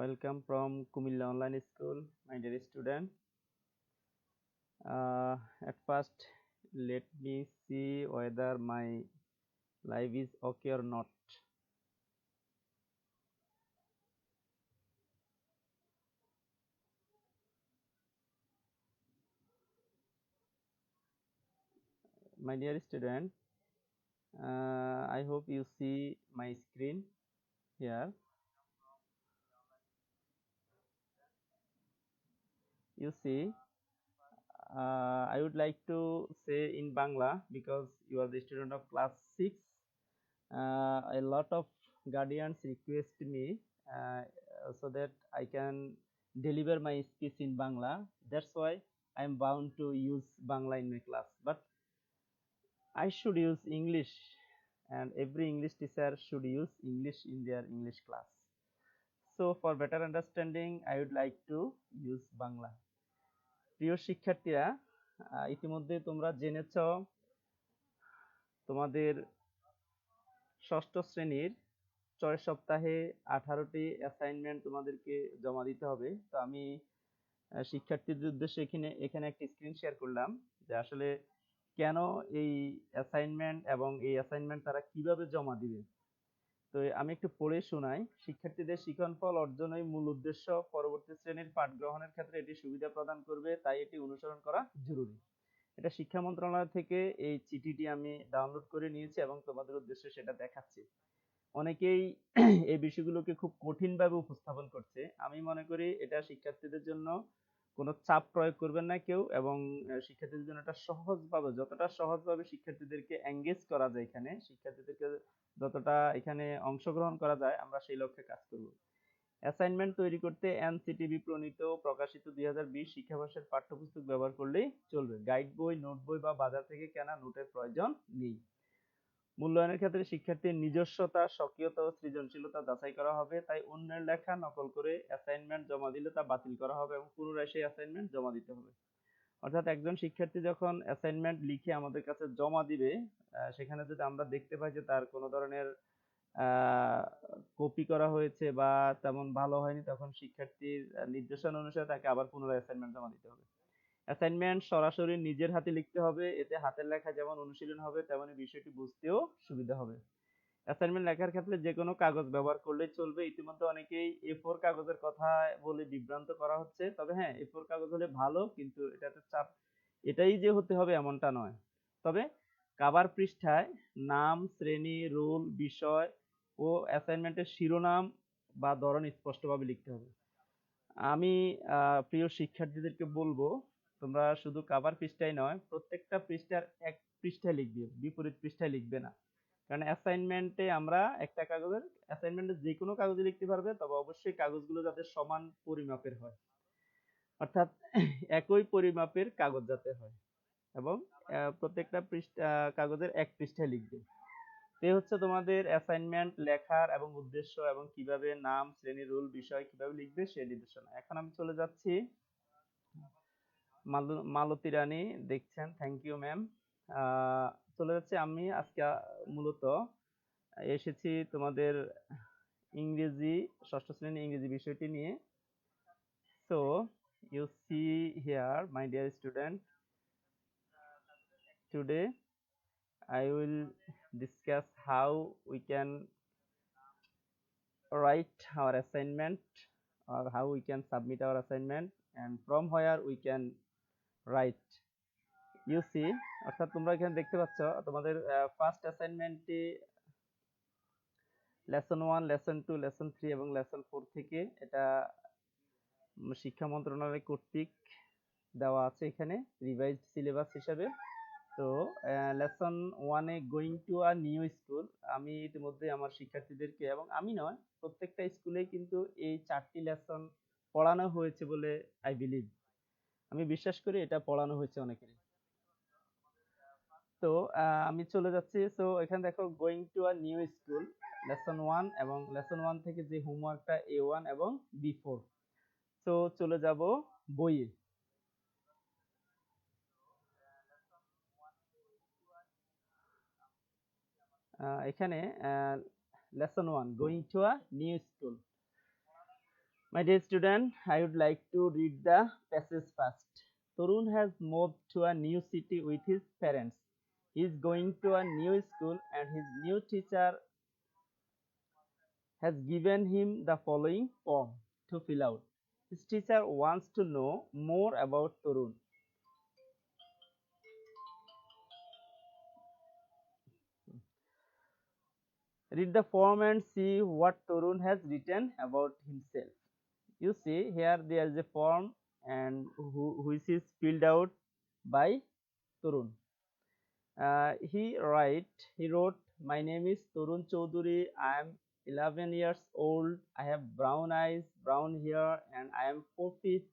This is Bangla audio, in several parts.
Welcome from Kumilla Online School, my dear student. At first, let me see whether my live is okay or not. My dear student, I hope you see my screen here. You see, I would like to say in Bangla because you are the student of class 6. A lot of guardians request me uh, so that I can deliver my speech in Bangla. That's why I am bound to use Bangla in my class. But I should use English, and every English teacher should use English in their English class. So for better understanding, I would like to use Bangla. প্রিয় শিক্ষার্থীরা, ইতিমধ্যে তোমরা জেনেছ তোমাদের ষষ্ঠ শ্রেণীর ৬ সপ্তাহে 18টি অ্যাসাইনমেন্ট তোমাদেরকে জমা দিতে হবে। তো আমি শিক্ষার্থীদের উদ্দেশ্যে এখানে একটা স্ক্রিন শেয়ার করলাম যে আসলে কেন এই অ্যাসাইনমেন্ট এবং এই অ্যাসাইনমেন্ট তারা কিভাবে জমা দিবে। তো আমি একটু পড়ে শোনাই। শিক্ষার্থীদের শিক্ষণফল অর্জনই মূল উদ্দেশ্য। পরবর্তী শ্রেণীর পাঠ গ্রহণের ক্ষেত্রে এটি সুবিধা প্রদান করবে, তাই এটি অনুসরণ করা জরুরি। এটা শিক্ষা মন্ত্রণালয় থেকে এই চিঠিটি আমি ডাউনলোড করে নিয়েছি এবং তোমাদের উদ্দেশ্যে সেটা দেখাচ্ছি। অনেকেই এই বিষয়গুলোকে খুব কঠিনভাবে উপস্থাপন করছে। আমি মনে করি এটা শিক্ষার্থীদের জন্য কোনো চাপ প্রয়োগ করবেন না কেউ, এবং শিক্ষার্থীদের জন্য এটা সহজভাবে, যতটা সহজভাবে শিক্ষার্থীদেরকে এঙ্গেজ করা যায়, এখানে শিক্ষার্থীদেরকে যতটা এখানে অংশগ্রহণ করা যায়, আমরা সেই লক্ষ্যে কাজ করব। অ্যাসাইনমেন্ট তৈরি করতে এনসিটিবি প্রণীত প্রকাশিত 2020 শিক্ষাবর্ষের পাঠ্যপুস্তক ব্যবহার করলেই চলবে। গাইড বই, নোট বই বা বাজার থেকে কেনা নোটের প্রয়োজন নেই। মূল্যায়নের ক্ষেত্রে শিক্ষার্থীর নিজস্বতা, স্বকীয়তা ও সৃজনশীলতা যাচাই করা হবে, তাই অন্যের লেখা নকল করে অ্যাসাইনমেন্ট জমা দিলে তা বাতিল করা হবে এবং পুনরায় সেই অ্যাসাইনমেন্ট জমা দিতে হবে। অর্থাৎ একজন শিক্ষার্থী যখন অ্যাসাইনমেন্ট লিখে আমাদের কাছে জমা দিবে, সেখানে যদি আমরা দেখতে পাই যে তার কোনো ধরনের কপি করা হয়েছে বা তেমন ভালো হয়নি, তখন শিক্ষার্থীর নির্দেশনা অনুসারে তাকে আবার পুনরায় অ্যাসাইনমেন্ট জমা দিতে হবে। অ্যাসাইনমেন্ট সরাসরি নিজের হাতে লিখতে হবে, এতে হাতের লেখা যেমন অনুশীলন হবে তেমনি বিষয়টি বুঝতেও সুবিধা হবে। অ্যাসাইনমেন্ট লেখার ক্ষেত্রে যে কোনো কাগজ ব্যবহার করলেই চলবে। ইতিমধ্যে অনেকেই A4 কাগজের কথা বলে বিভ্রান্ত করা হচ্ছে। তবে হ্যাঁ, A4 কাগজ হলে ভালো, কিন্তু এটাতে চাপ এটাই যে হতে হবে এমনটা নয়। তবে কভার পৃষ্ঠায় নাম, শ্রেণী, রোল, বিষয় ও অ্যাসাইনমেন্টের শিরোনাম বা ধরন স্পষ্টভাবে লিখতে হবে। আমি প্রিয় শিক্ষার্থীদেরকে বলবো, তোমরা শুধু কভার পৃষ্ঠায় নয়, প্রত্যেকটা পৃষ্ঠার এক পৃষ্ঠায় লিখবে, বিপরীত পৃষ্ঠায় লিখবে না। কারণ অ্যাসাইনমেন্টে আমরা একটা কাগজের অ্যাসাইনমেন্টে যে কোনো কাগজে লিখতে পারবে, তবে অবশ্যই কাগজগুলো যাতে সমান পরিমাপের হয়, অর্থাৎ একই পরিমাপের কাগজ যাতে হয়, এবং প্রত্যেকটা পৃষ্ঠা কাগজের এক পৃষ্ঠায় লিখবে। এই হচ্ছে তোমাদের অ্যাসাইনমেন্ট লেখার এবং উদ্দেশ্য, এবং কিভাবে নাম, শ্রেণী, রোল, বিষয় কিভাবে লিখবে সেই নির্দেশনা। এখন আমি চলে যাচ্ছি। মালতী রানী দেখছেন, থ্যাংক ইউ ম্যাম। চলে যাচ্ছে আমি আজকে মূলত এসেছি তোমাদের ইংরেজি ষষ্ঠ শ্রেণী ইংরেজি বিষয়টি নিয়ে। So you see here my dear student, today I will discuss how we can write our assignment, or how we can submit our assignment, and from where we can write. You see, অর্থাৎ তোমরা এখানে দেখতে পাচ্ছ তোমাদের ফার্স্ট অ্যাসাইনমেন্টে লেসন 1, লেসন 2, লেসন 3 এবং লেসন 4 থেকে এটা শিক্ষা মন্ত্রণালয় কর্তৃক দেওয়া আছে এখানে রিভাইজড সিলেবাস হিসাবে। তো লেসন 1-এ going to a new school, আমি ইতিমধ্যে আমার শিক্ষার্থীদেরকে, এবং আমি নয়, প্রত্যেকটা স্কুলেই কিন্তু এই 4টি লেসন পড়ানো হয়েছে বলে আই বিলিভ, আমি বিশ্বাস করি এটা পড়ানো হয়েছে অনেকেরই। তো আমি চলে যাচ্ছি। সো এখানে দেখো going to a new school lesson 1, এবং লেসন 1 থেকে যে হোমওয়ার্কটা A1 এবং B4। তো চলে যাব বইয়ে। এখানে lesson 1 going to a new school, My dear student, I would like to read the passage first. Torun has moved to a new city with his parents. He is going to a new school and his new teacher has given him the following form to fill out. His teacher wants to know more about Torun. Read the form and see what Torun has written about himself. You see here there is a form and which is filled out by Torun. He wrote, my name is Torun Choudhury. I am 11 years old. I have brown eyes, brown hair, and I am 4 feet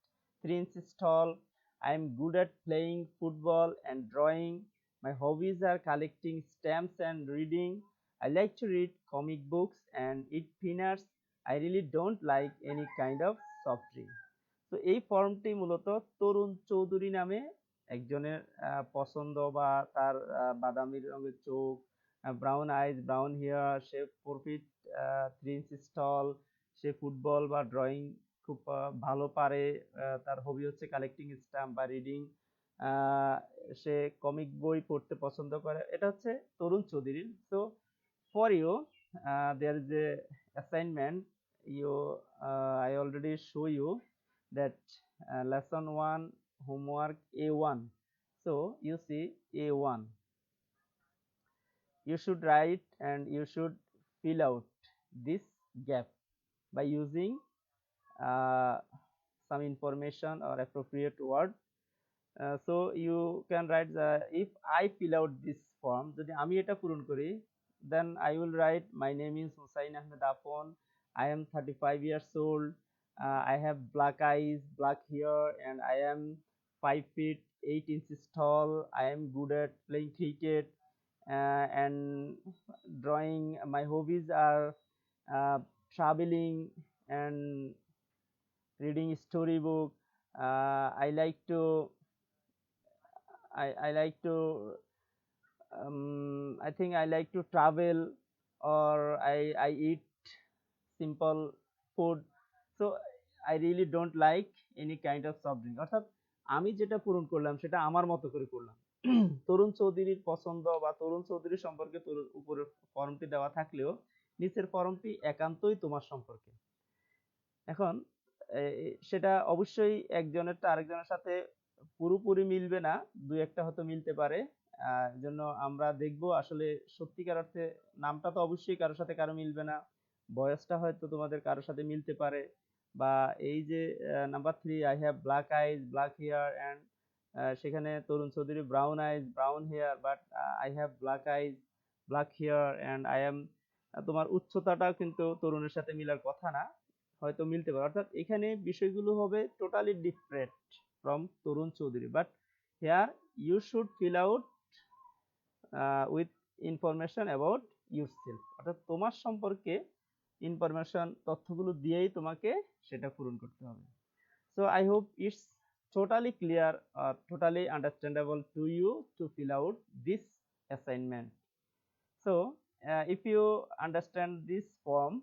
3 inches tall. I am good at playing football and drawing. My hobbies are collecting stamps and reading. I like to read comic books and eat peanuts. I really don't like any kind of soft drink. তো এই ফর্মটি মূলত তরুণ চৌধুরী নামে একজনের পছন্দ বা তার বাদামি রঙের চোখ, ব্রাউন আইজ, ব্রাউন হেয়ার, সে 4 ফিট 3 ইঞ্চিস টল, সে ফুটবল বা ড্রয়িং খুব ভালো পারে, তার হবি হচ্ছে কালেক্টিং স্ট্যাম্প বা রিডিং, সে কমিক বই পড়তে পছন্দ করে। এটা হচ্ছে তরুণ চৌধুরীর। So for you there is a assignment, you I already show you that lesson 1 homework A1. So you see A1, you should write and you should fill out this gap by using uh, some information or appropriate word. So you can write the, if I fill out this form, যদি আমি এটা পূরণ করি, then I will write my name is Hussain Ahmed Afon. I am 35 years old. I have black eyes, black hair, and I am 5 feet 8 inches tall. I am good at playing cricket and drawing. My hobbies are traveling and reading storybook. I like to I like to I think I like to travel, or I eat simple food. So I really don't like any kind of soft drink. অর্থাৎ আমি যেটা পূরণ করলাম সেটা আমার মতো করে করলাম। তরুণ চৌধুরীর পছন্দ বা তরুণ চৌধুরী সম্পর্কে তোর উপরে ফর্মটি দেওয়া থাকলেও নিচের ফর্মটি একান্তই তোমার সম্পর্কে। এখন সেটা অবশ্যই একজনেরটা আরেকজনের সাথে পুরোপুরি মিলবে না, দুই একটা হয়তো মিলতে পারে। জন্য আমরা দেখব আসলে সত্যিকার অর্থে নামটা তো অবশ্যই কারোর সাথে কারো মিলবে না, বয়সটা হয়তো তোমাদের কারোর সাথে মিলতে পারে, বা এই যে number 3 I have black eyes black hair and সেখানে Tarun Chowdhury brown eyes brown hair, but I have black eyes black hair and I am, তোমার উচ্চতাটাও কিন্তু তরুণের সাথে মিলার কথা না, হয়তো মিলতে পারে। অর্থাৎ এখানে বিষয়গুলো হবে totally different from Tarun Chowdhury, but here you should fill out with information about yourself, অর্থাৎ তোমার সম্পর্কে ইনফরমেশন তথ্যগুলো দিয়েই তোমাকে সেটা পূরণ করতে হবে। So I hope it's totally clear or totally understandable to you to fill out this assignment. So if you understand this form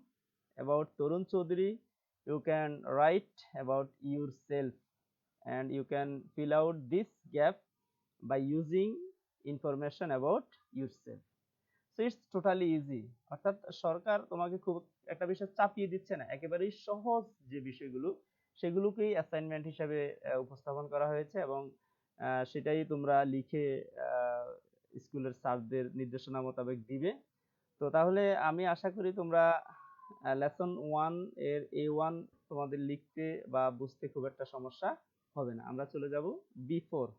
about Torun Choudhury, you can write about yourself and you can fill out this gap by using information about yourself. So it's totally easy. অর্থাৎ সরকার তোমাকে খুব একটা বিষয় চাপিয়ে দিচ্ছে না, একেবারেই সহজ যে বিষয়গুলো সেগুলোকেই অ্যাসাইনমেন্ট হিসেবে উপস্থাপন করা হয়েছে, এবং সেটাই তোমরা লিখে স্কুলের স্যারদের নির্দেশনা মোতাবেক দিবে। তো তাহলে আমি আশা করি তোমরা লেসন 1 এর A1 তোমাদের লিখতে বা বুঝতে খুব একটা সমস্যা হবে না। আমরা চলে যাব B4,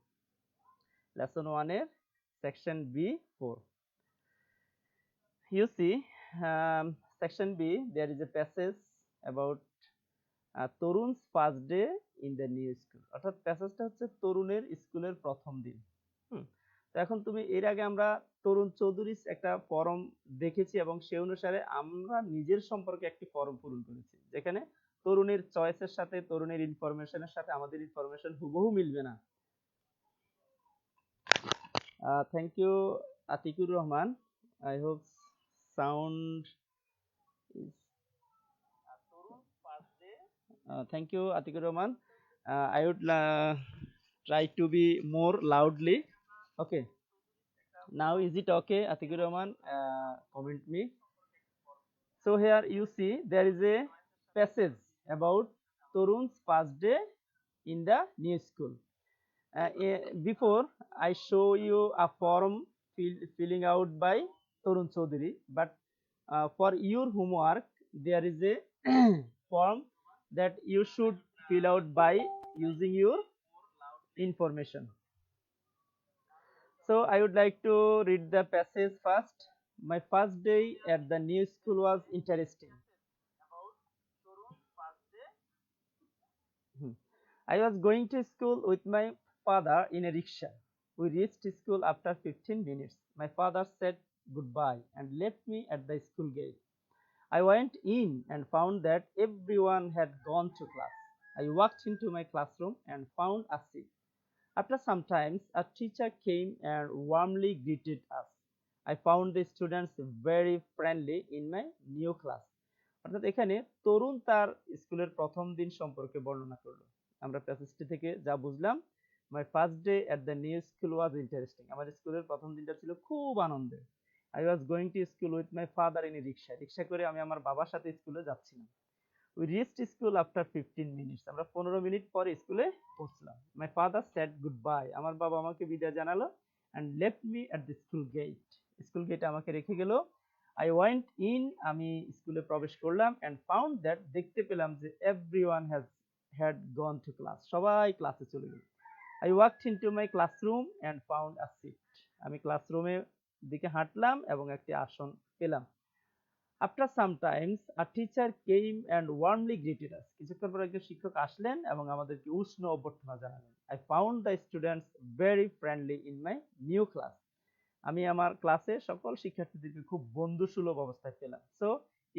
লেসন 1 এর section B4. You see, section B, there is a passage about তরুণ's first day in the new school. অর্থাৎ প্যাসেজটা হচ্ছে তরুণের স্কুলের প্রথম দিন। তো এখন তুমি এর আগে আমরা তরুণ চৌধুরীর একটা ফর্ম দেখেছি এবং সে অনুসারে আমরা নিজের সম্পর্কে একটি ফর্ম পূরণ করেছি, যেখানে তরুণের চয়েসের সাথে তরুণের ইনফরমেশনের সাথে আমাদের ইনফরমেশন হুবহু মিলবে না। Thank you Atikur Rahman, I hope sound is Tarun first day Thank you, Atikur Rahman. I would try to be more loudly. Okay. Now is it okay, Atikur Rahman? Comment me. So here you see there is a passage about Torun's first day in the new school. Before I show you a form filling out by Torun Chaudhary, but for your homework there is a form that you should fill out by using your information. So I would like to read the passage first. My first day at the new school was interesting. Hmm. I was going to school with my father in a rickshaw. We reached school after 15 minutes. My father said goodbye and left me at the school gate. I went in and found that everyone had gone to class. I walked into my classroom and found a seat. After some time, a teacher came and warmly greeted us. I found the students very friendly in my new class. অর্থাৎ এখানে তরুণ তার স্কুলের প্রথম দিন সম্পর্কে বর্ণনা করলো। আমরা প্যাসেজটি থেকে যা বুঝলাম, my first day at the new school was interesting. আমার স্কুলের প্রথম দিনটা ছিল খুব আনন্দের। I was going to school with my father in a rickshaw. রিক্সা করে আমি আমার বাবার সাথে স্কুলে যাচ্ছিলাম। We reached school after 15 minutes. আমরা 15 মিনিট পরে স্কুলে পৌঁছলাম। My father said goodbye. আমার বাবা আমাকে বিদায় জানালো and left me at the school gate. স্কুল গেটে আমাকে রেখে গেল। আই ওয়েন্ট ইন, আমি স্কুলে প্রবেশ করলাম অ্যান্ড ফাউন্ড দ্যাট, দেখতে পেলাম যে everyone had gone to class, সবাই ক্লাসে চলে গেল। I walked into my classroom and found a seat. আমি ক্লাসরুমের দিকে হাঁটলাম এবং একটি আসন পেলাম। After some times a teacher came and warmly greeted us. কিছুক্ষণ পর একজন শিক্ষক আসলেন এবং আমাদেরকে উষ্ণ অভ্যর্থনা জানালেন। I found the students very friendly in my new class. আমি আমার ক্লাসে সকল শিক্ষার্থীদেরকে খুব বন্ধুসুলভ অবস্থায় পেলাম। So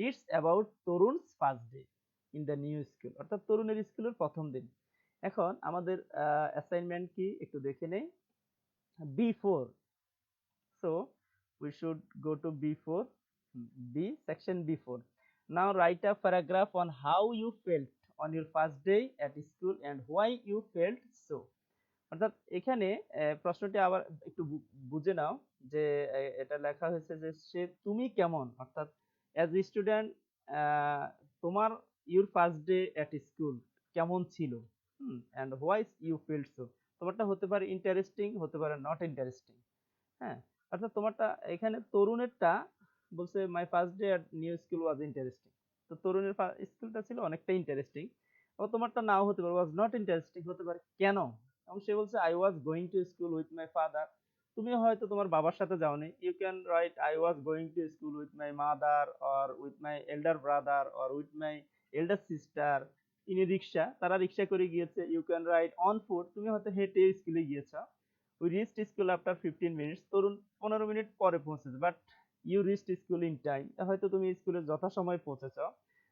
it's about Tarun's first day in the new school, অর্থাৎ তরুণের স্কুলের প্রথম দিন। এখন আমাদের অ্যাসাইনমেন্ট কি একটু দেখে নেই। Before, so we should go to B4, B section B4. Now write a paragraph on how you felt on your first day at school and why you felt so. অর্থাৎ এখানে প্রশ্নটি আবার একটু বুঝে নাও যে এটা লেখা হয়েছে যে সে তুমি কেমন, অর্থাৎ অ্যাজ এ স্টুডেন্ট তোমার your first day at school কেমন ছিল, and why you felt so. তোমারটা হতে পারে ইন্টারেস্টিং, হতে পারে নট ইন্টারেস্টিং। হ্যাঁ, অর্থাৎ তোমারটা এখানে তরুণেরটা বলছে মাই first day at new school was interesting. তো তরুণের স্কুলটা ছিল অনেকটা ইন্টারেস্টিং। আবার তোমারটা নাও হতে পারে, ওয়াজ নট ইন্টারেস্টিং হতে পারে। কেন? এবং সে বলছে I was going to school with my father. তুমি হয়তো তোমার বাবার সাথে যাওনি। You can write I was going to school with my mother or with my elder brother or with my elder sister in a rickshaw. তারা রিক্সা করে গিয়েছে। You can write on foot, তুমি হয়তো হেঁটে স্কুলে গিয়েছো। We reached school after 15 minutes. Tarun 15 মিনিট পরে পৌঁছেছে, but you reached school in time. হয়তো তুমি স্কুলে যথাসময়ে পৌঁছেছো।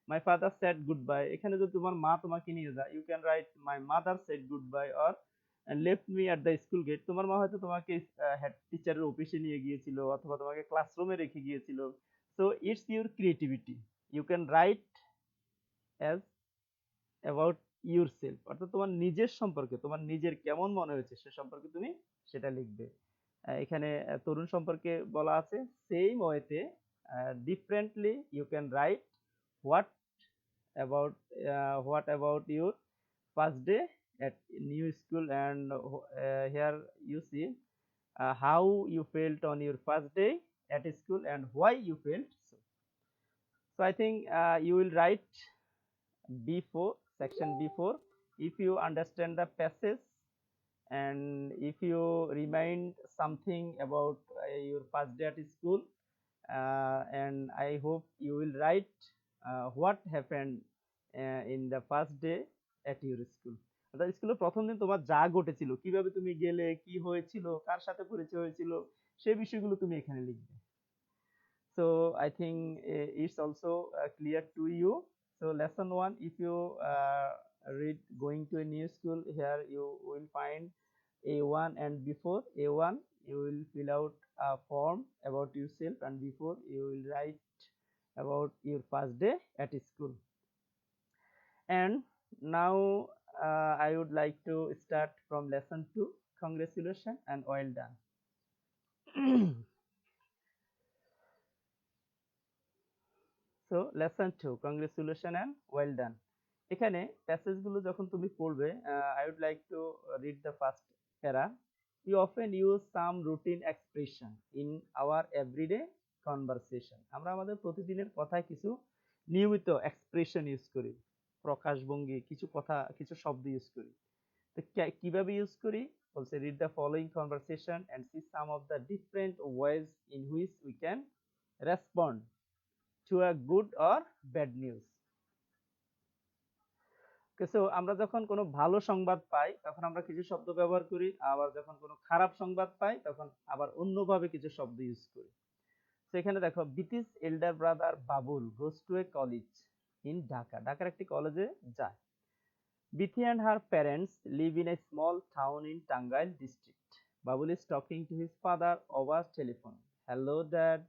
My father said goodbye, এখানে যদি তোমার মা তোমাকে নিয়ে যায়, you can write my mother said goodbye or left me at the school gate. তোমার মা হয়তো তোমাকে হেড টিচারের অফিসে নিয়ে গিয়েছিল অথবা তোমাকে ক্লাসরুমে রেখে গিয়েছিল। So it's your creativity, you can write as about yourself, অর্থাৎ তোমার নিজের সম্পর্কে, তোমার নিজের কেমন মনে হয়েছে সে সম্পর্কে তুমি সেটা লিখবে। এখানে তরুণ সম্পর্কে বলা আছে সেম ওয়েতে differently you can write what about your first day at new school and here you see how you felt on your first day at school and why you felt so. So I think you will write B4, section B4, if you understand the passage and if you remind something about your first day at school, and I hope you will write what happened in the first day at your school. অর্থাৎ স্কুলের প্রথম দিন তোমার যা ঘটেছিল, কিভাবে তুমি গেলে, কি হয়েছিল, কার সাথে পরিচয় হয়েছিল, সেই বিষয়গুলো তুমি এখানে লিখবে। So I think it's also clear to you. So lesson 1, if you read going to a new school, here you will find A1 and before A1 you will fill out a form about yourself, and before you will write about your first day at school. And Now I would like to start from lesson 2. Congratulations and well done. So lesson 2, congratulations and well done. এখানে প্যাসেজ গুলো যখন তুমি পড়বে, I would like to read the first para. We often use some routine expression in our everyday conversation. আমরা আমাদের প্রতিদিনের কথায় কিছু নিয়মিত এক্সপ্রেশন ইউজ করি, প্রকাশভঙ্গি, কিছু কথা, কিছু শব্দ ইউজ করি। তো কিভাবে ইউজ করি বলছে, read the following conversation and see some of the different ways in which we can respond to a good or bad news. So আমরা যখন কোনো ভালো সংবাদ পাই তখন আমরা কিছু শব্দ ব্যবহার করি, আবার যখন কোনো খারাপ সংবাদ পাই তখন আবার অন্যভাবে কিছু শব্দ ইউজ করি। তো এখানে দেখো, বিতিস elder brother Babul goes to a college in Dhaka, ঢাকার একটি কলেজে যায়। Bithi and her parents live in a small town in Tangail district. Babul is talking to his father over telephone. Hello dad.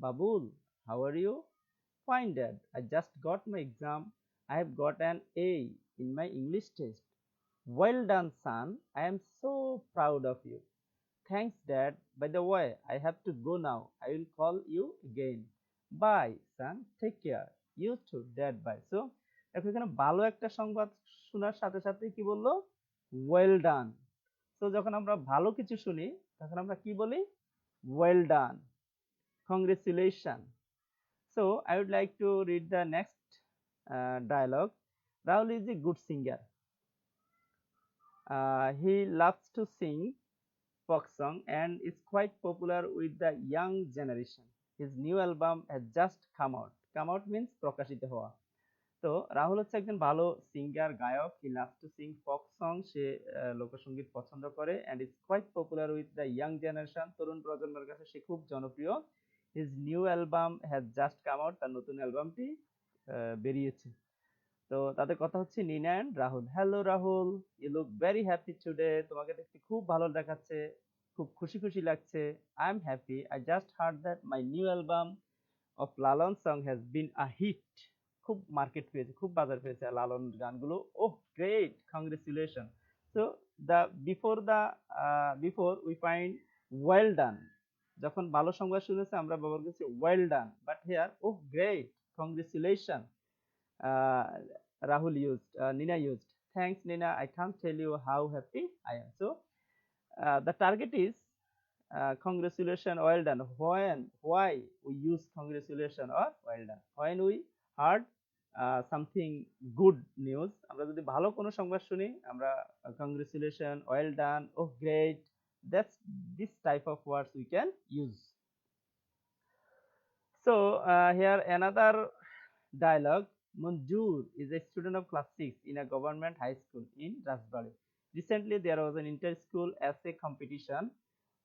Babul, how are you? Fine dad, I just got my exam. I have got an A in my English test. Well done son, I am so proud of you. Thanks dad. By the way, I have to go now. I will call you again. Bye son, take care. You too dad, bye. So এখানে ভালো একটা সংবাদ শোনার সাথে সাথে কি বললো, ওয়েল ডান। তো যখন আমরা ভালো কিছু শুনি তখন আমরা কি বলি, well done, congratulation. So I would like to read the next dialogue. Rahul is a good singer. He loves to sing folk song and is quite popular with the young generation. His new album has just come out. Come out means প্রকাশিত হওয়া। তো রাহুল হচ্ছে একজন ভালো সিঙ্গার, গায়ক। হি লাভস টু সিং ফক সং, সে লোকসঙ্গীত পছন্দ করে। And is quite popular with the young generation, তরুণ প্রজন্মের কাছে সে খুব জনপ্রিয়। His new album has just come out, তার নতুন অ্যালবামটি বেরিয়েছে। তো তাদের কথা হচ্ছে Nina and Rahul. Hello Rahul, you look very happy today, তোমাকে দেখতে খুব ভালো দেখাচ্ছে, খুব খুশি খুশি লাগছে। I am happy, I just heard that my new album of Lalon song has been a hit. খুব মার্কেট পেয়েছে, খুব বাজার পেয়েছে লালন গানগুলো। Oh great, congratulation. So the before we find well done, যখন ভালো সংবাদ শুনেছে আমরা ব্যবহার করছি well done, but here oh great, congratulation Rahul used, Nina used. Thanks Nina, I can't tell you how happy I am. So the target is congratulation, well done. Why we use congratulation or well done? When we heard something good news, আমরা যদি ভালো কোনো সংবাদ শুনি আমরা congratulation, well done, oh great, that's this type of words we can use. So here another dialogue. Manjur is a student of class 6 in a government high school in Rajbari. Recently there was an inter-school essay competition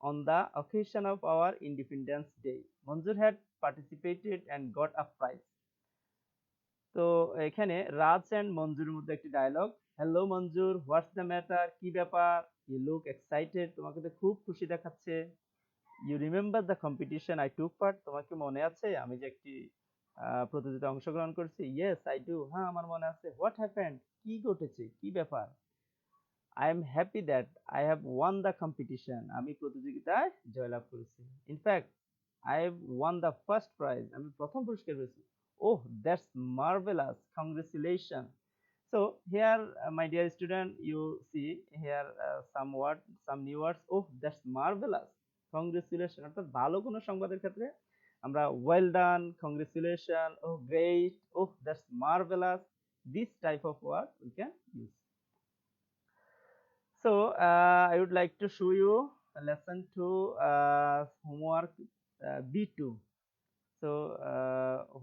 on the occasion of our Independence Day. Manjur had participated and got a prize. তো এখানে রাজ এন্ড মঞ্জুর মধ্যে একটি dialogue. Hello Manjur, what's the matter, কি ব্যাপার? ইউ লুক এক্সাইটেড, তোমাকে তো খুব খুশি দেখাচ্ছে। You remember the competition I took part, তোমার কি মনে আছে আমি যে একটি প্রতিযোগিতায় অংশগ্রহণ করছি? ইয়েস আই ডু, হ্যাঁ আমার মনে আছে। হোয়াট হ্যাপেন্ড, কি ঘটেছে, কি ব্যাপার? I am happy that I have one the competition, আমি প্রতিযোগিতায় জয়লাভ করেছি। In fact I have one the first prize, আমি প্রথম পুরস্কার পেয়েছি। Oh, that's marvelous. Congratulations. So here, my dear student, you see here some new words. Oh, that's marvelous. Congratulations. অর্থাৎ ভালো কোনো সংবাদের ক্ষেত্রে আমরা well done, congratulations, oh great, oh that's marvelous. This type of word we can use. So I would like to show you lesson 2 homework B2. So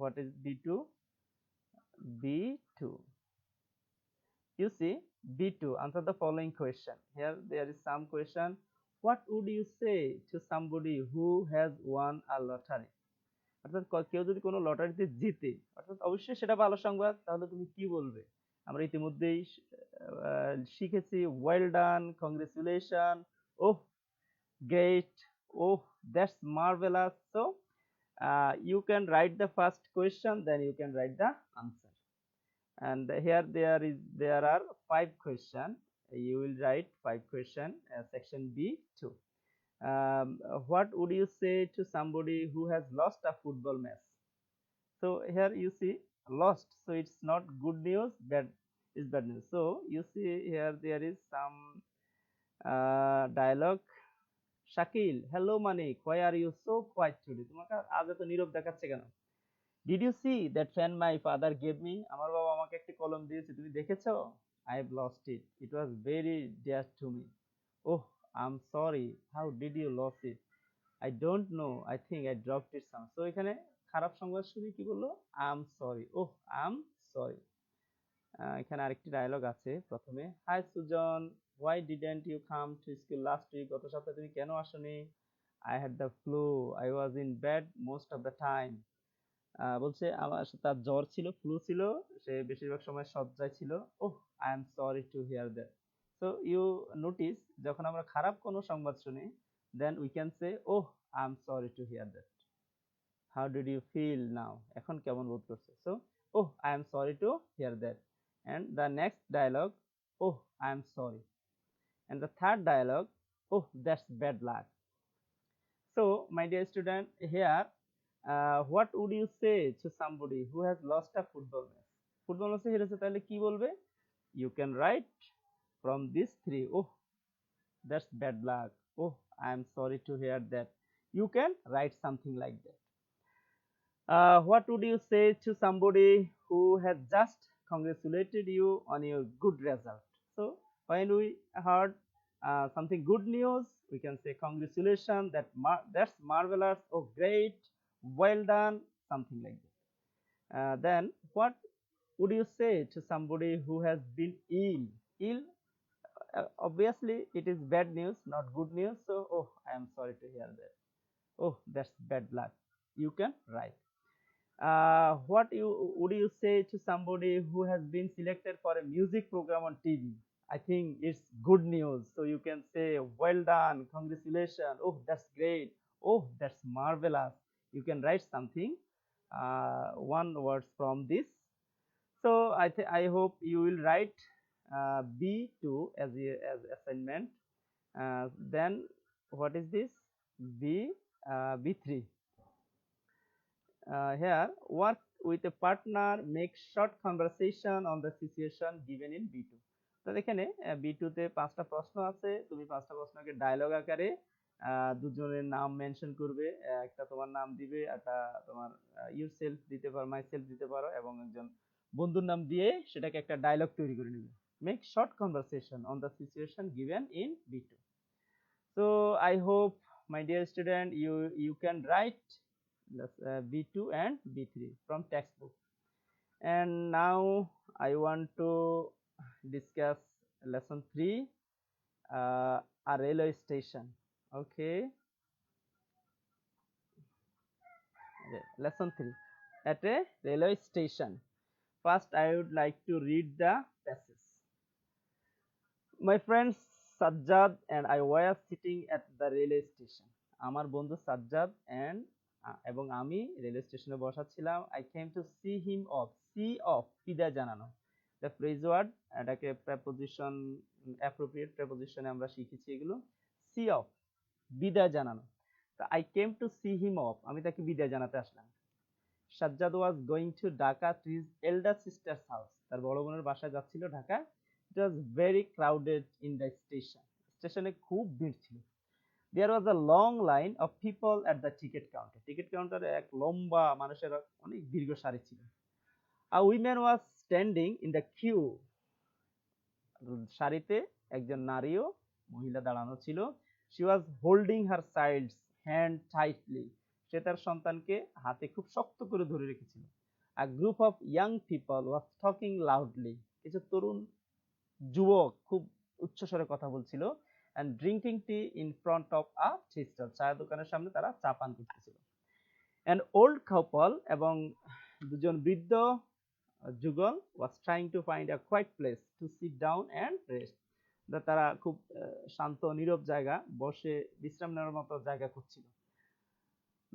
what is B2? B2. You see B2, answer the following question. Here there is some question. What would you say to somebody who has won a lottery? অর্থাৎ কেউ যদি কোনো লটারিতে জিতে, অর্থাৎ অবশ্যই সেটা ভালো সংবাদ, তাহলে তুমি কি বলবে? আমরা ইতিমধ্যেই শিখেছি well done, congratulation, oh great, oh that's marvellous. So you can write the first question, then you can write the answer. and here there are 5 questions. You will write 5 questions. Section B2. What would you say to somebody who has lost a football match? So here you see lost. So it's not good news. Bad is bad news. So you see here there is some dialogue. Shakil, hello Manik, why are you so quiet today? তোমাকে আজ এত নীরব দেখাচ্ছে কেন? Did you see that pen my father gave me? আমার বাবা আমাকে একটি কলম দিয়েছে, তুমি দেখেছো? I have lost it. It was very dear to me. Oh, I'm sorry. How did you lose it? I don't know. I think I dropped it some. So এখানে খারাপ সংবাদ শুনে কি বললো? I'm sorry. Oh, I'm sorry. এখানে আরেকটি ডায়লগ আছে প্রথমে। Hi Sujan, why didn't you come to school last week? গত সপ্তাহে তুমি কেন আসোনি? I had the flu. I was in bed most of the time. বলছে আমার তার জ্বর ছিল, ফ্লু ছিল, সে বেশিরভাগ সময় শয্যায় ছিল। Oh, I am sorry to hear that. So you notice যখন আমরা খারাপ কোনো সংবাদ শুনি, then we can say oh, I am sorry to hear that. How did you feel now? এখন কেমন বোধ করছে? So oh, I am sorry to hear that. And the next dialogue, oh, I am sorry. And the third dialogue, oh, that's bad luck. So, my dear student, here, what would you say to somebody who has lost a football match? Football match হেরেছে তাহলে কি বলবে? You can write from these three. Oh, that's bad luck. Oh, I am sorry to hear that. You can write something like that. What would you say to somebody who has just congratulated you on your good result? So when we heard something good news, we can say congratulations, that's marvelous, oh great, well done, something like that. Then what would you say to somebody who has been ill? Ill, obviously it is bad news, not good news. So oh, I am sorry to hear that. Oh, that's bad luck. You can write. What would you say to somebody who has been selected for a music program on TV? I think it's good news. So you can say, well done, congratulations. Oh, that's great. Oh, that's marvelous. You can write something, one words from this. So I hope you will write B2 as assignment. Then what is this? B3. Here, work with a partner, make short conversation on the situation given in B2. তো এখানে B2 তে 5টা প্রশ্ন আছে, তুমি 5টা প্রশ্নকে ডায়লগ আকারে দুজনের নাম মেনশন করবে, একটা তোমার নাম দিবে, একটা তোমার ইউর সেলফ দিতে পারো, মাই সেলফ দিতে পারো, এবং একজন বন্ধুর নাম দিয়ে সেটাকে একটা ডায়লগ তৈরি করে নেবে। Make short conversation on the situation given in B2. So I hope, my dear student, you can write B2 and B3 from textbook. And now I want to discuss lesson 3, a railway station. Okay, lesson 3, at a railway station. First I would like to read the passage. My friends Sajjad and I were sitting at the railway station. আমার বন্ধু সাজ্জাদ এবং আমি রেলওয়ে স্টেশনে বসা ছিলাম। I came to see him off. See off, বিদায় জানানো। The phrase word, এটাকে preposition, appropriate preposition আমরা শিখেছি এগুলো। See off, বিদায় জানানো। তো I came to see him off, আমি তাকে বিদায় জানাতে আসলাম। Sajjad was going to Dhaka to his elder sister's house. তার বড় বোনের বাসায় যাচ্ছিল Dhaka. It was very crowded in the station. স্টেশনে খুব ভিড় ছিল। There was a long line of people at the ticket counter. Ticket কাউন্টারে এক লম্বা মানুষের অনেক দীর্ঘ সারি ছিল। A woman was standing in the queue. সারিতে একজন নারীও মহিলা দাঁড়ানো ছিল। She was holding her child's hand tightly. সে তার সন্তানকে হাতে খুব শক্ত করে ধরে রেখেছিল। A group of young people was talking loudly. কিছু তরুণ যুবক খুব উচ্চস্বরে কথা বলছিল। and drinking tea in front of a tea stall. চায়ের দোকানের সামনে তারা চা পান করতেছিল। an old couple, এবং দুজন বৃদ্ধ যুগল was trying to find a quiet place to sit down and rest. তারা খুব শান্ত নীরব জায়গা বসে বিশ্রাম নেওয়ার মতো জায়গা খুঁজছিল।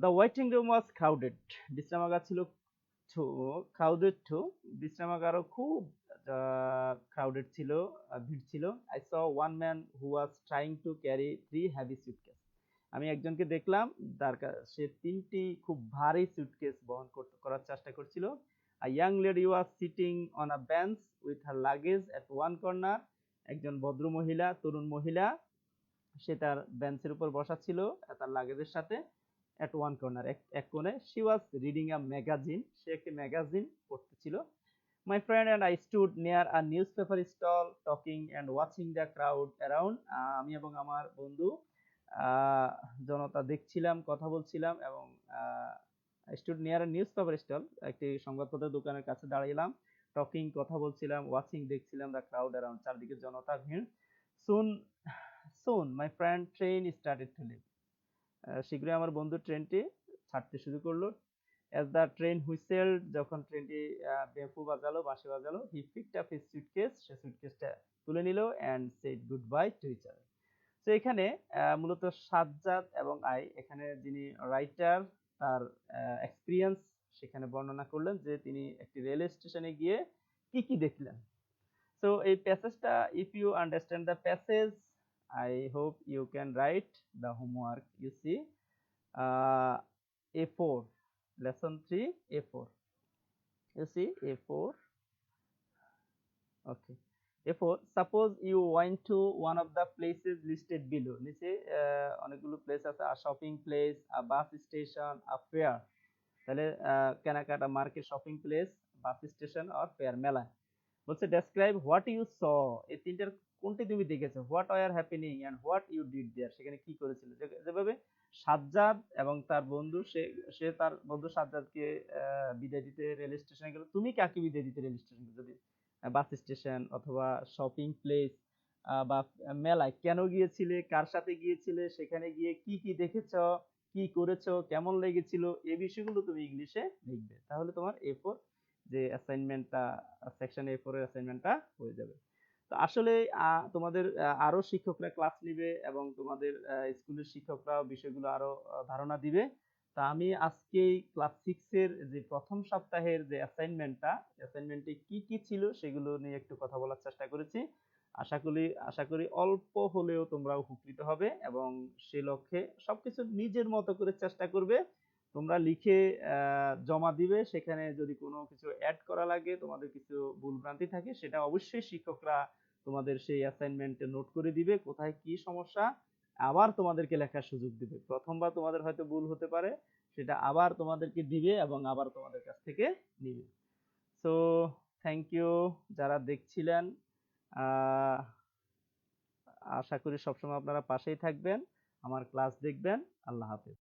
The waiting room was crowded. বিশ্রামাগার ছিল টু ক্রাউডেড টু বিশ্রামাগারও খুব ক্রাউডেড ছিল, ভিড় ছিল। I saw one man who was trying to carry 3 heavy suitcase. আমি একজনকে দেখলাম সে 3টি খুব ভারী সুটকেস বহন করার চেষ্টা করছিল। A young lady was sitting on a bench with her luggage at one corner. একজন ভদ্র মহিলা, তরুণ মহিলা, সে তার বেঞ্চের উপর বসা ছিল তার লাগেজের সাথে। এট ওয়ান কর্নার, এক কোণে। She was reading a magazine, সে একটি ম্যাগাজিন পড়তেছিল। My friend and I stood near a newspaper stall talking and watching the crowd around. আমি এবং আমার বন্ধু জনতা দেখছিলাম, কথা বলছিলাম এবং stood near a newspaper stall, একটি সংবাদপত্রের দোকানের কাছে দাঁড়িয়েলাম। টকিং, কথা বলছিলাম, ওয়াচিং, দেখছিলাম, দ্য ক্রাউড অ্যারাউন্ড, চারদিকে জনতা ভিড়। Soon soon my friend train started to leave. শীঘ্রই আমার বন্ধু ট্রেনটি ছাড়তে শুরু করলো। অ্যাজ দ্য ট্রেন হুইসেল, যখন ট্রেনটি বেফু বাজালো, বাঁশি বাজালো, he picked up his suitcase, সে সুটকেসটা তুলে নিল and said goodbye to each other. তো এখানে মূলত সাজ্জাদ এবং এখানে যিনি রাইটার, তার এক্সপিরিয়েন্স সেখানে বর্ণনা করলেন যে তিনি একটি রেল স্টেশনে গিয়ে কি কি দেখলেন। So এই প্যাসেজটা, if you understand the passage, I hope you can write the homework. You see, uh, A4, lesson 3, A4. You see A4. Okay. A4. Suppose you went to one of the places listed below. নিচে অনেকগুলো প্লেস আছে, a shopping place, a bus station, a fair. তাহলে কেনাকাটা, market, shopping place, bus station আর ফেয়ার, মেলা। বলছে ডেসক্রাইব হোয়াট ইউ স, এই তিনটার কোনটি তুমি দেখেছো। What are happening and what you did there, সেখানে কি করেছিল। যেভাবে সাজ্জাদ এবং তার বন্ধু, সে তার বন্ধু সাজ্জাদকে বিদায় দিতে রেল স্টেশনে গেল, তুমি কাকে বিদায় দিতে রেল স্টেশনে, যদি বাস স্টেশন অথবা শপিং প্লেস বা মেলায় কেন গিয়েছিলে, কার সাথে গিয়েছিলে, সেখানে গিয়ে কি কি দেখেছো, কি করেছো, কেমন লেগেছিল, এই বিষয়গুলো তুমি ইংলিশে লিখবে। তাহলে তোমার A4 যে অ্যাসাইনমেন্টটা, সেকশন A4 এর অ্যাসাইনমেন্টটা হয়ে যাবে। তো আসলে তোমাদের আরো শিক্ষকরা ক্লাস নিবে এবং তোমাদের স্কুলের শিক্ষকরাও বিষয়গুলো আরো ধারণা দিবে। তা আমি আজকে ক্লাস 6 এর যে প্রথম সপ্তাহের যে অ্যাসাইনমেন্টে কি কি ছিল সেগুলো নিয়ে একটু কথা বলার চেষ্টা করেছি। আশা করি অল্প হলেও তোমরা উপকৃত হবে এবং সে লক্ষ্যে সবকিছু নিজের মতো করে চেষ্টা করবে। তোমরা লিখে জমা দিবে। সেখানে যদি কোনো কিছু অ্যাড করা লাগে, তোমাদের কিছু ভুলভ্রান্তি থাকে, সেটা অবশ্যই শিক্ষকরা তোমাদের সেই অ্যাসাইনমেন্টে নোট করে দিবে, কোথায় কি সমস্যা, আবার তোমাদেরকে লেখার সুযোগ দিবে। প্রথমবার তোমাদের হয়তো ভুল হতে পারে, সেটা আবার তোমাদেরকে দিবে এবং আবার তোমাদের কাছ থেকে নিবে। সো থ্যাংক ইউ যারা দেখছিলেন। আহ আশা করি সবসময় আপনারা পাশেই থাকবেন, আমার ক্লাস দেখবেন। আল্লাহ হাফেজ।